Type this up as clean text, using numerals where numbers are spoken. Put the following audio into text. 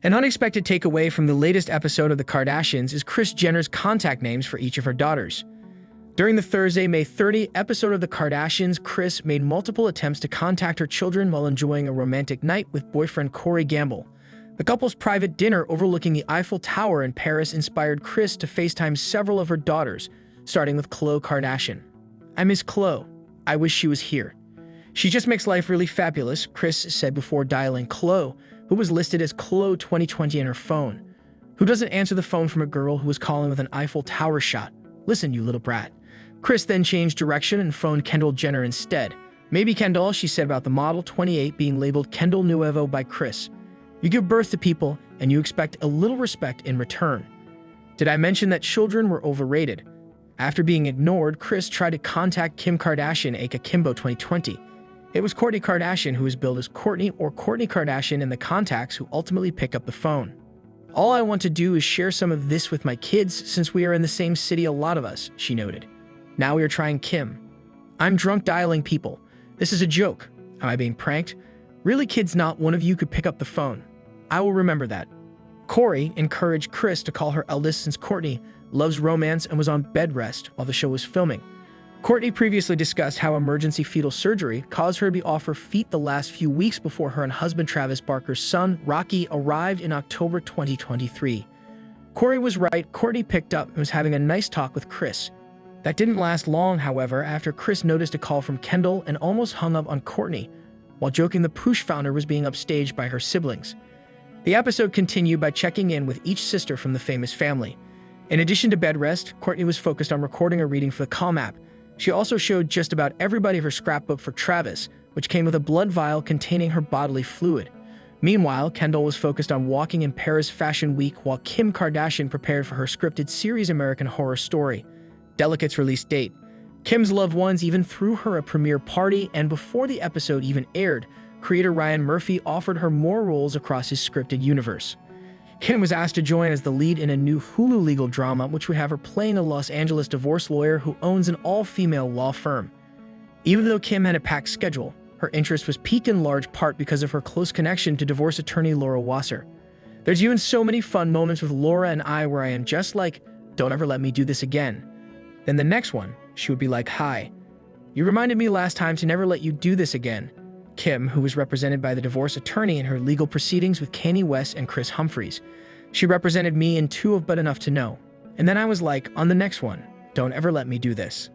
An unexpected takeaway from the latest episode of The Kardashians is Kris Jenner's contact names for each of her daughters. During the Thursday, May 30 episode of The Kardashians, Kris made multiple attempts to contact her children while enjoying a romantic night with boyfriend Corey Gamble. The couple's private dinner overlooking the Eiffel Tower in Paris inspired Kris to FaceTime several of her daughters, starting with Khloe Kardashian. "I miss Khloe. I wish she was here. She just makes life really fabulous," Kris said before dialing Khloe, who was listed as Khloe 2020 in her phone. Who doesn't answer the phone from a girl who was calling with an Eiffel Tower shot? "Listen, you little brat." Kris then changed direction and phoned Kendall Jenner instead. "Maybe Kendall," she said about the model 28 being labeled Kendall Nuevo by Kris. "You give birth to people, and you expect a little respect in return." Did I mention that children were overrated? After being ignored, Kris tried to contact Kim Kardashian, aka Kimbo 2020. It was Kourtney Kardashian, who is billed as Courtney or Kourtney Kardashian in the contacts, who ultimately pick up the phone. "All I want to do is share some of this with my kids since we are in the same city, a lot of us," she noted. "Now we are trying Kim. I'm drunk dialing people. This is a joke. Am I being pranked? Really, kids, not one of you could pick up the phone. I will remember that." Corey encouraged Kris to call her eldest since Kourtney loves romance and was on bed rest while the show was filming. Kourtney previously discussed how emergency fetal surgery caused her to be off her feet the last few weeks before her and husband Travis Barker's son, Rocky, arrived in October 2023. Corey was right. Kourtney picked up and was having a nice talk with Kris. That didn't last long, however, after Kris noticed a call from Kendall and almost hung up on Kourtney, while joking the Poosh founder was being upstaged by her siblings. The episode continued by checking in with each sister from the famous family. In addition to bed rest, Kourtney was focused on recording a reading for the Calm app. She also showed just about everybody her scrapbook for Travis, which came with a blood vial containing her bodily fluid. Meanwhile, Kendall was focused on walking in Paris Fashion Week while Kim Kardashian prepared for her scripted series American Horror Story. Delicate's release date. Kim's loved ones even threw her a premiere party, and before the episode even aired, creator Ryan Murphy offered her more roles across his scripted universe. Kim was asked to join as the lead in a new Hulu legal drama, which would have her playing a Los Angeles divorce lawyer who owns an all-female law firm. Even though Kim had a packed schedule, her interest was piqued in large part because of her close connection to divorce attorney Laura Wasser. "There's even so many fun moments with Laura and I where I am just like, 'Don't ever let me do this again.' Then the next one, she would be like, 'Hi, you reminded me last time to never let you do this again.'" Kim, who was represented by the divorce attorney in her legal proceedings with Kanye West and Kris Humphries. "She represented me in two of But Enough to Know. And then I was like, on the next one, 'Don't ever let me do this.'"